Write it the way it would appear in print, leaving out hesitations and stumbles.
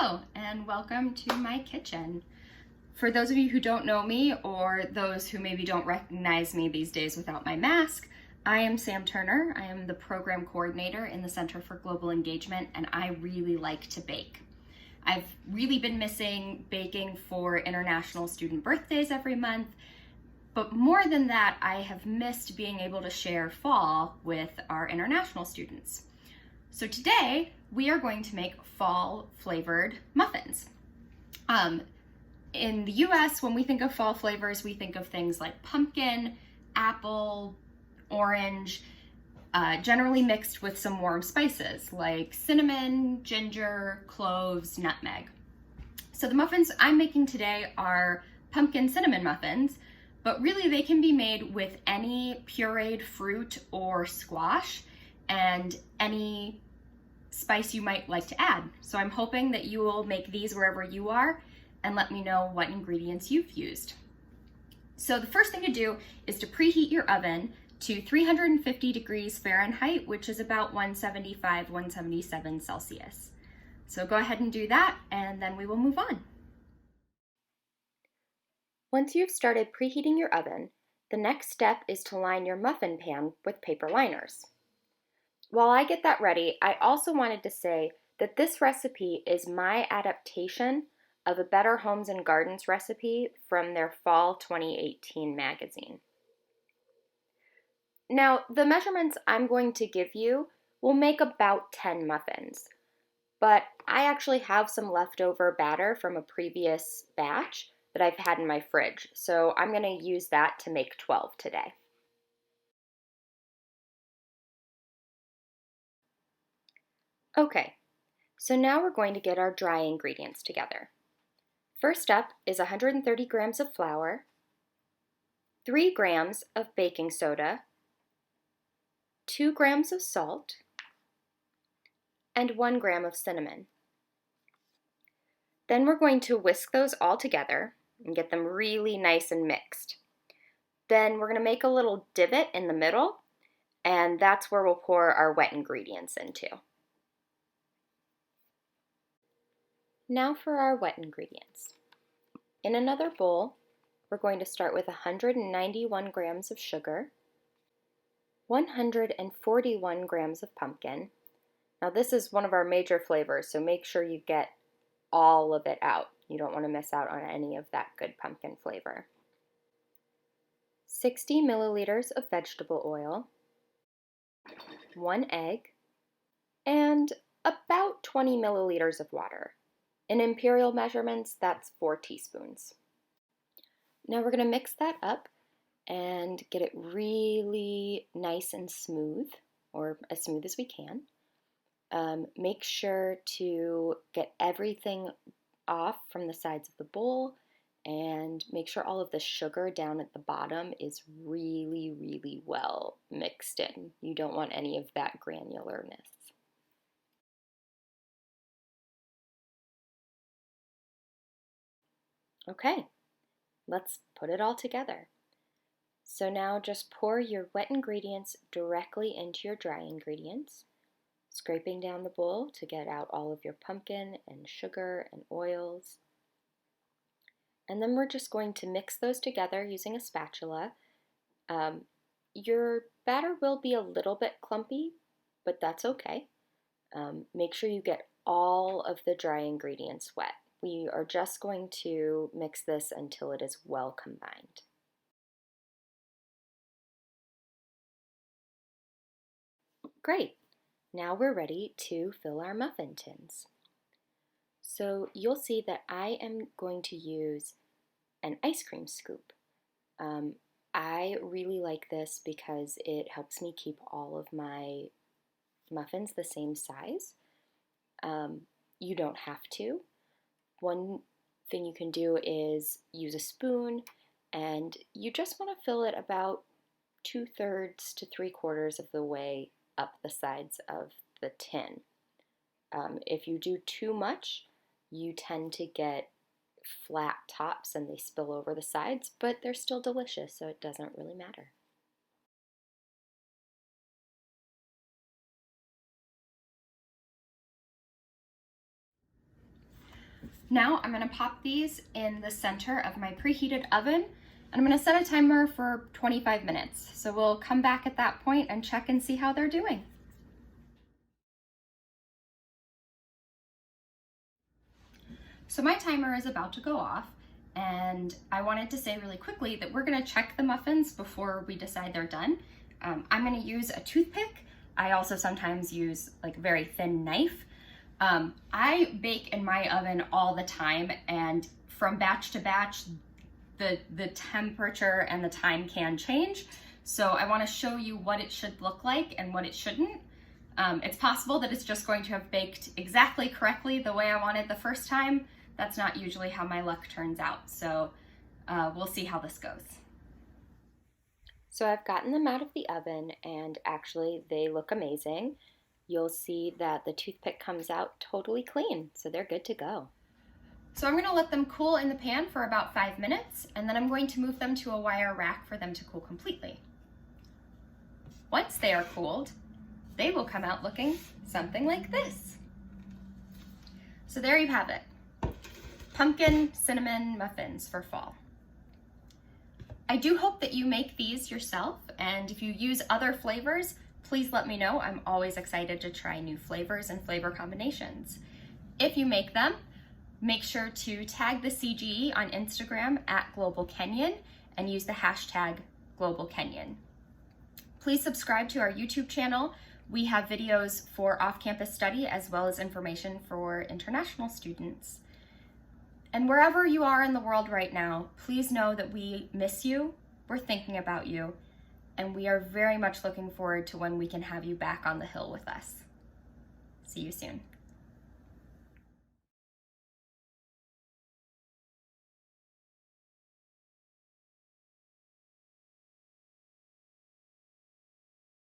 Hello and welcome to my kitchen. For those of you who don't know me or those who maybe don't recognize me these days without my mask, I am Sam Turner. I am the Program Coordinator in the Center for Global Engagement, and I really like to bake. I've really been missing baking for international student birthdays every month, but more than that, I have missed being able to share fall with our international students. So today, we are going to make fall flavored muffins. In the US, when we think of fall flavors, we think of things like pumpkin, apple, orange, generally mixed with some warm spices like cinnamon, ginger, cloves, nutmeg. So the muffins I'm making today are pumpkin cinnamon muffins, but really they can be made with any pureed fruit or squash and any spice you might like to add. So I'm hoping that you will make these wherever you are and let me know what ingredients you've used. So the first thing to do is to preheat your oven to 350 degrees Fahrenheit, which is about 175, 177 Celsius. So go ahead and do that, and then we will move on. Once you've started preheating your oven, the next step is to line your muffin pan with paper liners. While I get that ready, I also wanted to say that this recipe is my adaptation of a Better Homes and Gardens recipe from their Fall 2018 magazine. Now, the measurements I'm going to give you will make about 10 muffins, but I actually have some leftover batter from a previous batch that I've had in my fridge, so I'm going to use that to make 12 today. Okay, so now we're going to get our dry ingredients together. First up is 130 grams of flour, 3 grams of baking soda, 2 grams of salt, and 1 gram of cinnamon. Then we're going to whisk those all together and get them really nice and mixed. Then we're going to make a little divot in the middle, and that's where we'll pour our wet ingredients into. Now for our wet ingredients. In another bowl, we're going to start with 191 grams of sugar, 141 grams of pumpkin. Now this is one of our major flavors, so make sure you get all of it out. You don't want to miss out on any of that good pumpkin flavor. 60 milliliters of vegetable oil, 1 egg, and about 20 milliliters of water. In imperial measurements, that's 4 teaspoons. Now we're going to mix that up and get it really nice and smooth, or as smooth as we can. Make sure to get everything off from the sides of the bowl and make sure all of the sugar down at the bottom is really, really well mixed in. You don't want any of that granularness. Okay, let's put it all together. So now just pour your wet ingredients directly into your dry ingredients, scraping down the bowl to get out all of your pumpkin and sugar and oils. And then we're just going to mix those together using a spatula. Your batter will be a little bit clumpy, but that's okay. Make sure you get all of the dry ingredients wet. We are just going to mix this until it is well combined. Great! Now we're ready to fill our muffin tins. So you'll see that I am going to use an ice cream scoop. I really like this because it helps me keep all of my muffins the same size. You don't have to. One thing you can do is use a spoon, and you just want to fill it about 2/3 to 3/4 of the way up the sides of the tin. If you do too much, you tend to get flat tops and they spill over the sides, but they're still delicious, so it doesn't really matter. Now I'm gonna pop these in the center of my preheated oven, and I'm gonna set a timer for 25 minutes. So we'll come back at that point and check and see how they're doing. So my timer is about to go off, and I wanted to say really quickly that we're gonna check the muffins before we decide they're done. I'm gonna use a toothpick. I also sometimes use like a very thin knife. I bake in my oven all the time, and from batch to batch, the temperature and the time can change. So I want to show you what it should look like and what it shouldn't. It's possible that it's just going to have baked exactly correctly the way I wanted the first time. That's not usually how my luck turns out. So we'll see how this goes. So I've gotten them out of the oven, and actually they look amazing. You'll see that the toothpick comes out totally clean, so they're good to go. So I'm gonna let them cool in the pan for about 5 minutes, and then I'm going to move them to a wire rack for them to cool completely. Once they are cooled, they will come out looking something like this. So there you have it. Pumpkin cinnamon muffins for fall. I do hope that you make these yourself, and if you use other flavors, please let me know. I'm always excited to try new flavors and flavor combinations. If you make them, make sure to tag the CGE on Instagram at Global Kenyan and use the hashtag Global Kenyan. Please subscribe to our YouTube channel. We have videos for off-campus study as well as information for international students. And wherever you are in the world right now, please know that we miss you, we're thinking about you, and we are very much looking forward to when we can have you back on the hill with us. See you soon.